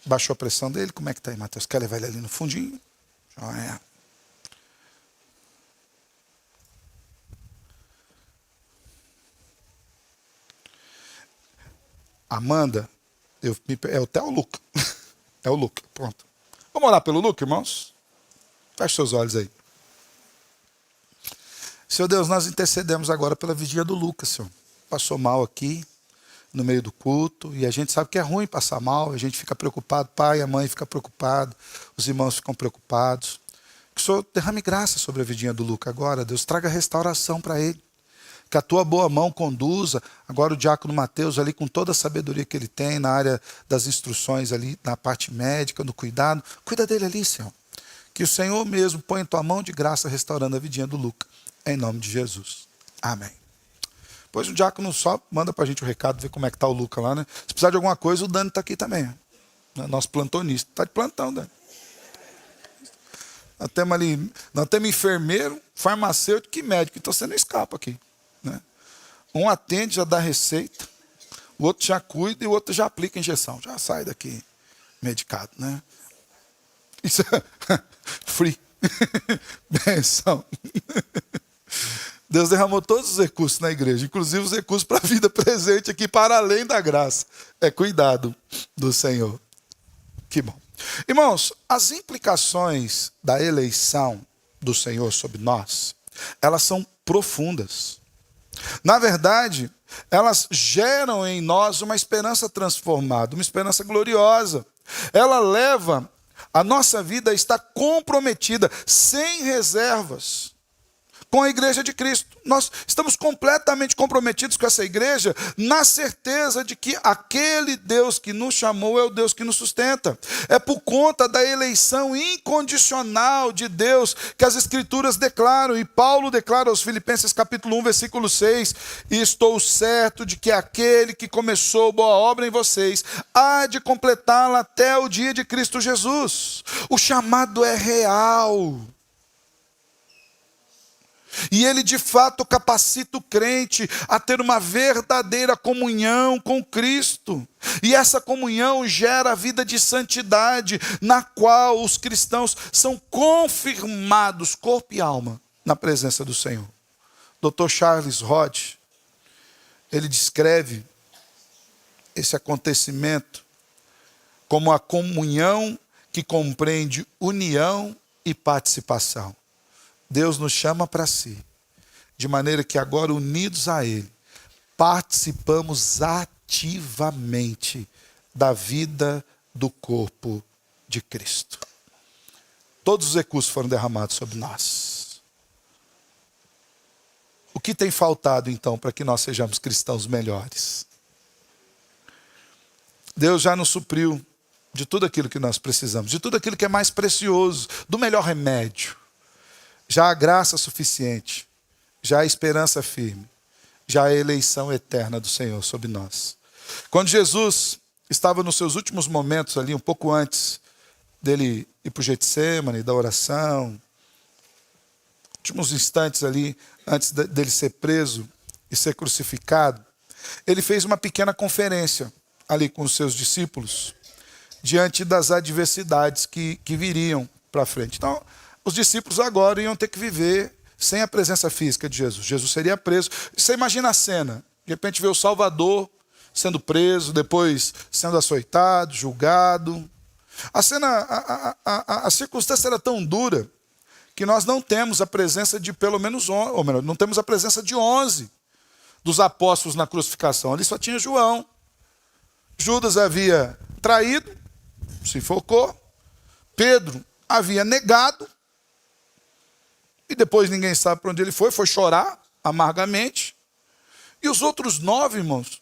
A: Baixou a pressão dele? Como é que está aí, Mateus? Quer levar ele ali no fundinho? Joia. Amanda, é até o Luca. É o Luca, pronto. Vamos orar pelo Luca, irmãos? Feche seus olhos aí. Senhor Deus, nós intercedemos agora pela vigia do Lucas, Senhor. Passou mal aqui, no meio do culto, e a gente sabe que é ruim passar mal, a gente fica preocupado, pai, a mãe fica preocupado, os irmãos ficam preocupados. Que o Senhor derrame graça sobre a vidinha do Lucas agora, Deus, traga restauração para ele. Que a tua boa mão conduza agora o diácono Mateus ali com toda a sabedoria que ele tem na área das instruções ali, na parte médica, no cuidado. Cuida dele ali, Senhor. Que o Senhor mesmo ponha tua mão de graça restaurando a vidinha do Lucas. Em nome de Jesus. Amém. Depois o diácono só manda para a gente o recado, ver como é que está o Lucas lá, né? Se precisar de alguma coisa, o Dani está aqui também. Né? Nosso plantonista. Está de plantão, Dani. Nós temos enfermeiro, farmacêutico e médico. Então você não escapa aqui. Né? Um atende, já dá receita. O outro já cuida e o outro já aplica a injeção. Já sai daqui medicado. Né? Isso é free. Benção. Deus derramou todos os recursos na igreja, inclusive os recursos para a vida presente aqui, para além da graça. É cuidado do Senhor. Que bom. Irmãos, as implicações da eleição do Senhor sobre nós, elas são profundas. Na verdade, elas geram em nós uma esperança transformada, uma esperança gloriosa. Ela leva a nossa vida a estar comprometida, sem reservas, com a igreja de Cristo. Nós estamos completamente comprometidos com essa igreja, na certeza de que aquele Deus que nos chamou é o Deus que nos sustenta. É por conta da eleição incondicional de Deus que as Escrituras declaram, e Paulo declara aos Filipenses capítulo 1, versículo 6, e estou certo de que aquele que começou boa obra em vocês, há de completá-la até o dia de Cristo Jesus. O chamado é real. E ele de fato capacita o crente a ter uma verdadeira comunhão com Cristo. E essa comunhão gera a vida de santidade, na qual os cristãos são confirmados, corpo e alma, na presença do Senhor. Dr. Charles Hodge, ele descreve esse acontecimento como a comunhão que compreende união e participação. Deus nos chama para si, de maneira que agora, unidos a Ele, participamos ativamente da vida do corpo de Cristo. Todos os recursos foram derramados sobre nós. O que tem faltado, então, para que nós sejamos cristãos melhores? Deus já nos supriu de tudo aquilo que nós precisamos, de tudo aquilo que é mais precioso, do melhor remédio. Já há graça suficiente, já há esperança firme, já há eleição eterna do Senhor sobre nós. Quando Jesus estava nos seus últimos momentos ali, um pouco antes dele ir para o Getsêmani, da oração, últimos instantes ali, antes dele ser preso e ser crucificado, ele fez uma pequena conferência ali com os seus discípulos, diante das adversidades que viriam para frente. Então, os discípulos agora iam ter que viver sem a presença física de Jesus. Jesus seria preso. Você imagina a cena, de repente vê o Salvador sendo preso, depois sendo açoitado, julgado. A cena, a circunstância era tão dura que nós não temos a presença de pelo menos 11, ou melhor, não temos a presença de 11 dos apóstolos na crucificação. Ali só tinha João. Judas havia traído, se enfocou. Pedro havia negado. E depois ninguém sabe para onde ele foi chorar amargamente. E os outros 9, irmãos,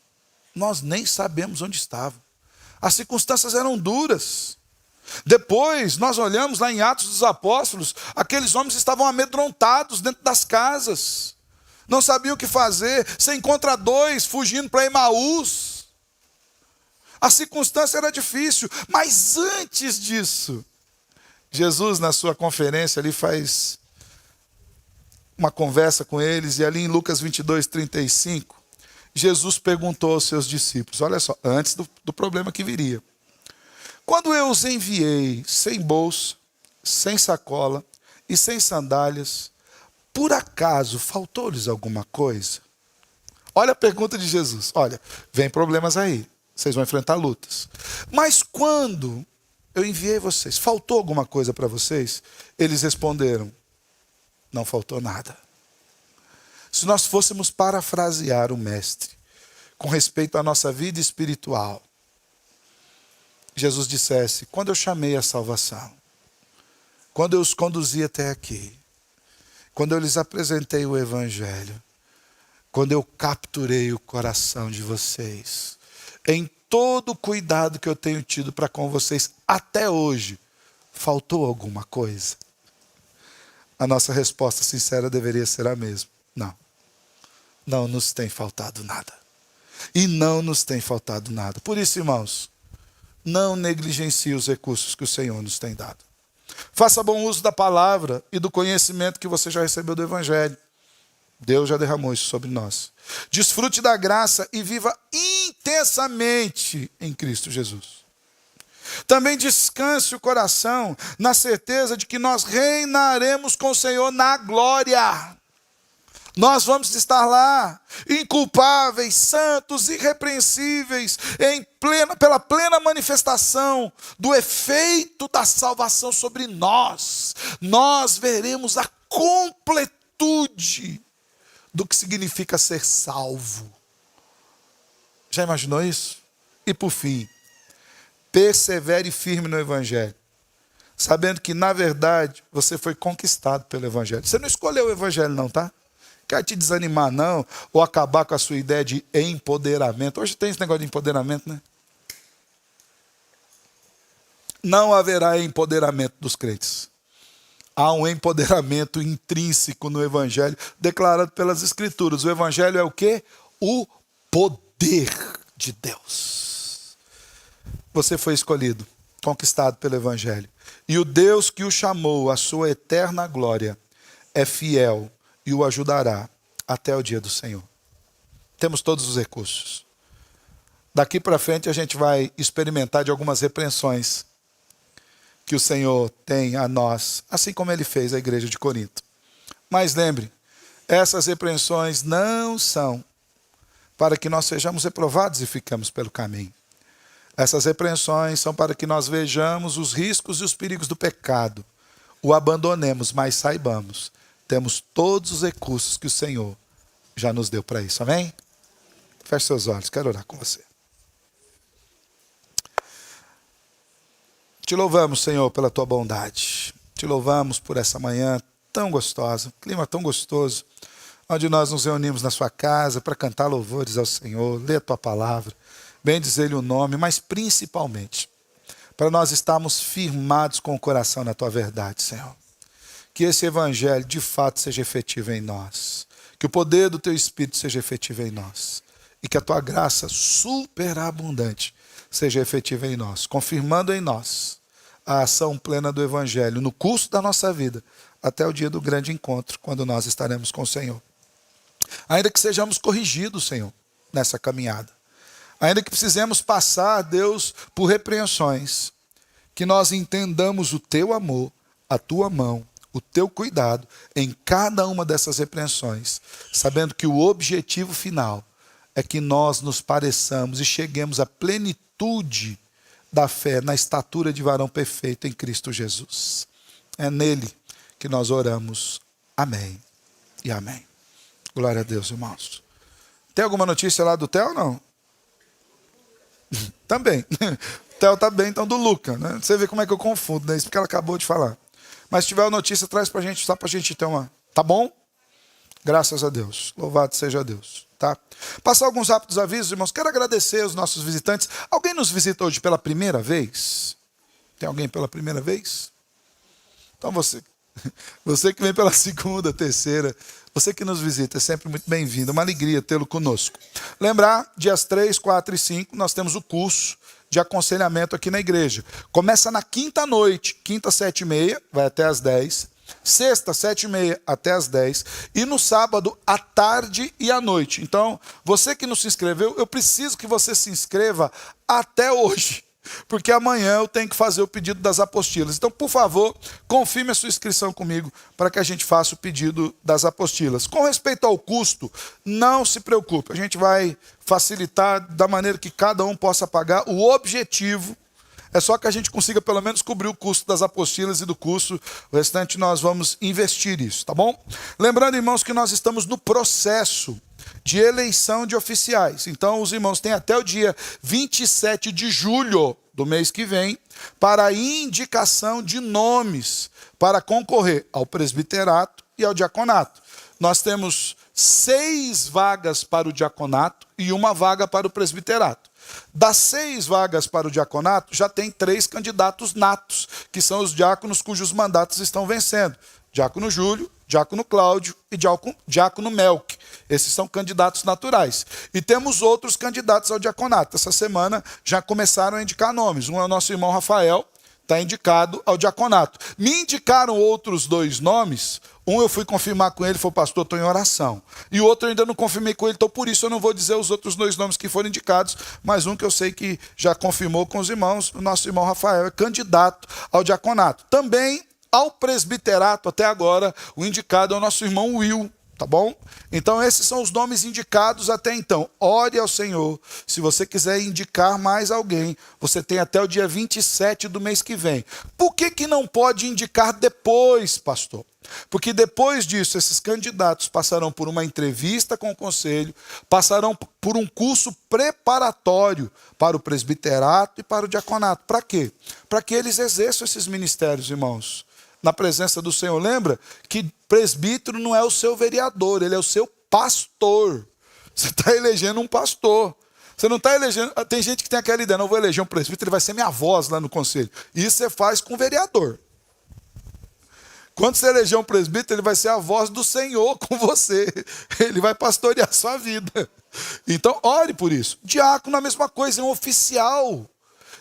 A: nós nem sabemos onde estavam. As circunstâncias eram duras. Depois, nós olhamos lá em Atos dos Apóstolos, aqueles homens estavam amedrontados dentro das casas. Não sabiam o que fazer. Você encontra 2 fugindo para Emaús. A circunstância era difícil. Mas antes disso, Jesus, na sua conferência, ali faz uma conversa com eles. E ali em Lucas 22, 35, Jesus perguntou aos seus discípulos, olha só, antes do problema que viria. Quando eu os enviei sem bolsa, sem sacola e sem sandálias, por acaso faltou-lhes alguma coisa? Olha a pergunta de Jesus. Olha, vem problemas aí, vocês vão enfrentar lutas. Mas quando eu enviei vocês, faltou alguma coisa para vocês? Eles responderam, não faltou nada. Se nós fôssemos parafrasear o Mestre com respeito à nossa vida espiritual, Jesus dissesse, quando eu chamei a salvação, quando eu os conduzi até aqui, quando eu lhes apresentei o Evangelho, quando eu capturei o coração de vocês, em todo o cuidado que eu tenho tido para com vocês até hoje, faltou alguma coisa? A nossa resposta sincera deveria ser a mesma. Não. Não nos tem faltado nada. E não nos tem faltado nada. Por isso, irmãos, não negligencie os recursos que o Senhor nos tem dado. Faça bom uso da palavra e do conhecimento que você já recebeu do Evangelho. Deus já derramou isso sobre nós. Desfrute da graça e viva intensamente em Cristo Jesus. Também descanse o coração na certeza de que nós reinaremos com o Senhor na glória. Nós vamos estar lá, inculpáveis, santos, irrepreensíveis, pela plena manifestação do efeito da salvação sobre nós. Nós veremos a completude do que significa ser salvo. Já imaginou isso? E por fim, persevere firme no Evangelho, sabendo que, na verdade, você foi conquistado pelo Evangelho. Você não escolheu o Evangelho não, tá? Quer te desanimar não, ou acabar com a sua ideia de empoderamento. Hoje tem esse negócio de empoderamento, né? Não haverá empoderamento dos crentes. Há um empoderamento intrínseco no Evangelho, declarado pelas Escrituras. O Evangelho é o quê? O poder de Deus. Você foi escolhido, conquistado pelo Evangelho. E o Deus que o chamou à sua eterna glória é fiel e o ajudará até o dia do Senhor. Temos todos os recursos. Daqui para frente a gente vai experimentar de algumas repreensões que o Senhor tem a nós, assim como Ele fez à igreja de Corinto. Mas lembre, essas repreensões não são para que nós sejamos reprovados e ficamos pelo caminho. Essas repreensões são para que nós vejamos os riscos e os perigos do pecado, o abandonemos, mas saibamos, temos todos os recursos que o Senhor já nos deu para isso. Amém? Feche seus olhos, quero orar com você. Te louvamos, Senhor, pela tua bondade. Te louvamos por essa manhã tão gostosa, clima tão gostoso, onde nós nos reunimos na sua casa para cantar louvores ao Senhor, ler a tua palavra, bendizer-lhe o nome, mas principalmente para nós estarmos firmados com o coração na tua verdade, Senhor. Que esse evangelho de fato seja efetivo em nós, que o poder do teu Espírito seja efetivo em nós e que a tua graça superabundante seja efetiva em nós, confirmando em nós a ação plena do evangelho no curso da nossa vida, até o dia do grande encontro, quando nós estaremos com o Senhor. Ainda que sejamos corrigidos, Senhor, nessa caminhada, ainda que precisemos passar, Deus, por repreensões, que nós entendamos o teu amor, a tua mão, o teu cuidado em cada uma dessas repreensões, sabendo que o objetivo final é que nós nos pareçamos e cheguemos à plenitude da fé, na estatura de varão perfeito em Cristo Jesus. É nele que nós oramos. Amém e amém. Glória a Deus, irmãos. Tem alguma notícia lá do Theo, não? Também. O Theo tá bem, então do Luca, né? Você vê como é que eu confundo, né? Isso porque ela acabou de falar. Mas se tiver uma notícia, traz pra gente, só pra gente ter uma... Tá bom? Graças a Deus. Louvado seja Deus. Tá? Passar alguns rápidos avisos, irmãos. Quero agradecer aos nossos visitantes. Alguém nos visita hoje pela primeira vez? Tem alguém pela primeira vez? Então você que vem pela segunda, terceira, você que nos visita, é sempre muito bem-vindo. Uma alegria tê-lo conosco. Lembrar, dias 3, 4 e 5, nós temos o curso de aconselhamento aqui na igreja. Começa na quinta noite, quinta 7h30, vai até às 10. Sexta, 7h30 até às 10. E no sábado, à tarde e à noite. Então, você que não se inscreveu, eu preciso que você se inscreva até hoje. Porque amanhã eu tenho que fazer o pedido das apostilas. Então, por favor, confirme a sua inscrição comigo para que a gente faça o pedido das apostilas. Com respeito ao custo, não se preocupe. A gente vai facilitar da maneira que cada um possa pagar. O objetivo é só que a gente consiga pelo menos cobrir o custo das apostilas e do curso. O restante nós vamos investir isso, tá bom? Lembrando, irmãos, que nós estamos no processo de eleição de oficiais. Então, os irmãos têm até o dia 27 de julho do mês que vem para a indicação de nomes para concorrer ao presbiterato e ao diaconato. Nós temos 6 vagas para o diaconato e 1 vaga para o presbiterato. Das 6 vagas para o diaconato, já tem 3 candidatos natos, que são os diáconos cujos mandatos estão vencendo. Diácono Júlio, Diácono Cláudio e Diácono Melk. Esses são candidatos naturais. E temos outros candidatos ao diaconato. Essa semana já começaram a indicar nomes. Um é o nosso irmão Rafael, está indicado ao diaconato. Me indicaram outros 2 nomes. Um eu fui confirmar com ele, foi o pastor, estou em oração. E o outro eu ainda não confirmei com ele, então por isso eu não vou dizer os outros 2 nomes que foram indicados, mas um que eu sei que já confirmou com os irmãos, o nosso irmão Rafael é candidato ao diaconato. Também ao presbiterato, até agora, o indicado é o nosso irmão Will, tá bom? Então esses são os nomes indicados até então. Ore ao Senhor. Se você quiser indicar mais alguém, você tem até o dia 27 do mês que vem. Por que não pode indicar depois, pastor? Porque depois disso, esses candidatos passarão por uma entrevista com o conselho, passarão por um curso preparatório para o presbiterato e para o diaconato. Para quê? Para que eles exerçam esses ministérios, irmãos, na presença do Senhor. Lembra que presbítero não é o seu vereador, ele é o seu pastor. Você está elegendo um pastor. Você não está elegendo... Tem gente que tem aquela ideia, não vou eleger um presbítero, ele vai ser minha voz lá no conselho. Isso você faz com o vereador. Quando você eleger um presbítero, ele vai ser a voz do Senhor com você. Ele vai pastorear a sua vida. Então, ore por isso. Diácono, a mesma coisa, é um oficial.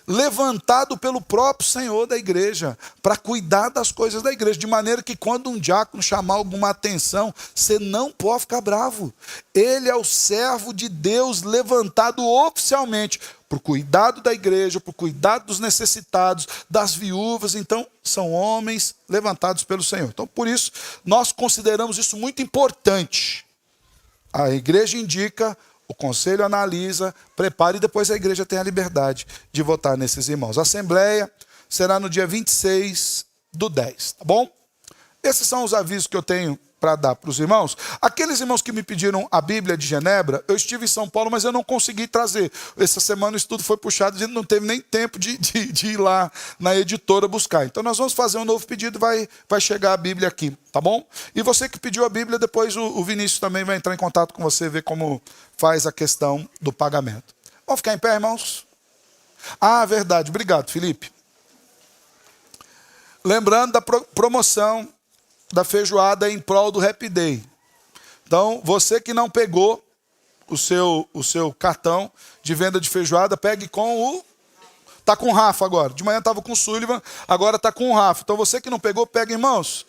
A: levantado pelo próprio Senhor da igreja, para cuidar das coisas da igreja, de maneira que quando um diácono chamar alguma atenção, você não pode ficar bravo. Ele é o servo de Deus levantado oficialmente para o cuidado da igreja, para o cuidado dos necessitados, das viúvas. Então, são homens levantados pelo Senhor. Então, por isso, nós consideramos isso muito importante. A igreja indica, o conselho analisa, prepara e depois a igreja tem a liberdade de votar nesses irmãos. A assembleia será no dia 26/10, tá bom? Esses são os avisos que eu tenho para dar para os irmãos. Aqueles irmãos que me pediram a Bíblia de Genebra, eu estive em São Paulo, mas eu não consegui trazer. Essa semana o estudo foi puxado, a gente não teve nem tempo de ir lá na editora buscar. Então nós vamos fazer um novo pedido, vai chegar a Bíblia aqui, tá bom? E você que pediu a Bíblia, depois o Vinícius também vai entrar em contato com você, ver como faz a questão do pagamento. Vamos ficar em pé, irmãos? Ah, verdade. Obrigado, Felipe. Lembrando da promoção da feijoada em prol do Happy Day. Então, você que não pegou o seu cartão de venda de feijoada, pegue com o... Está com o Rafa agora. De manhã estava com o Sullivan, agora está com o Rafa. Então, você que não pegou, pega, irmãos.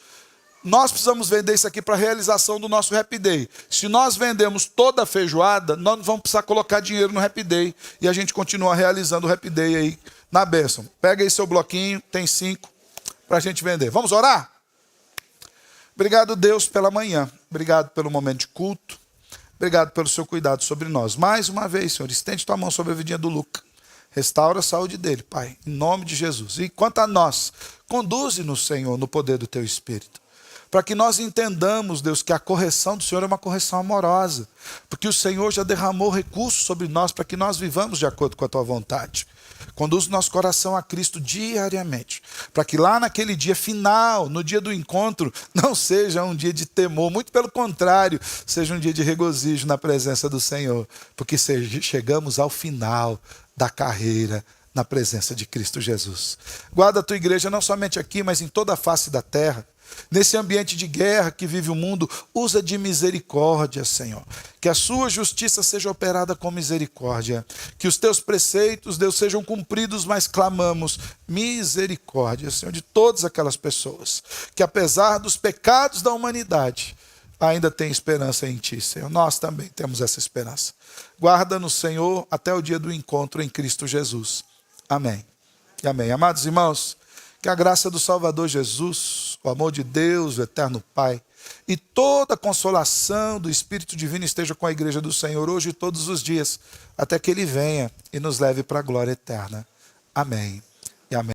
A: Nós precisamos vender isso aqui para a realização do nosso Happy Day. Se nós vendemos toda a feijoada, nós não vamos precisar colocar dinheiro no Happy Day. E a gente continua realizando o Happy Day aí na bênção. Pega aí seu bloquinho, tem 5 para a gente vender. Vamos orar? Obrigado, Deus, pela manhã. Obrigado pelo momento de culto. Obrigado pelo seu cuidado sobre nós. Mais uma vez, Senhor, estende tua mão sobre a vidinha do Luca. Restaura a saúde dele, Pai, em nome de Jesus. E quanto a nós, conduze-nos, Senhor, no poder do teu Espírito. Para que nós entendamos, Deus, que a correção do Senhor é uma correção amorosa. Porque o Senhor já derramou recursos sobre nós para que nós vivamos de acordo com a tua vontade. Conduz o nosso coração a Cristo diariamente, para que lá naquele dia final, no dia do encontro, não seja um dia de temor, muito pelo contrário, seja um dia de regozijo na presença do Senhor, porque chegamos ao final da carreira na presença de Cristo Jesus. Guarda a tua igreja não somente aqui, mas em toda a face da terra. Nesse ambiente de guerra que vive o mundo, usa de misericórdia, Senhor. Que a sua justiça seja operada com misericórdia. Que os teus preceitos, Deus, sejam cumpridos, mas clamamos misericórdia, Senhor, de todas aquelas pessoas. Que apesar dos pecados da humanidade, ainda tem esperança em Ti, Senhor. Nós também temos essa esperança. Guarda-nos, Senhor, até o dia do encontro em Cristo Jesus. Amém. E amém. Amados irmãos, que a graça do Salvador Jesus, o amor de Deus, o eterno Pai, e toda a consolação do Espírito Divino esteja com a igreja do Senhor hoje e todos os dias, até que Ele venha e nos leve para a glória eterna. Amém.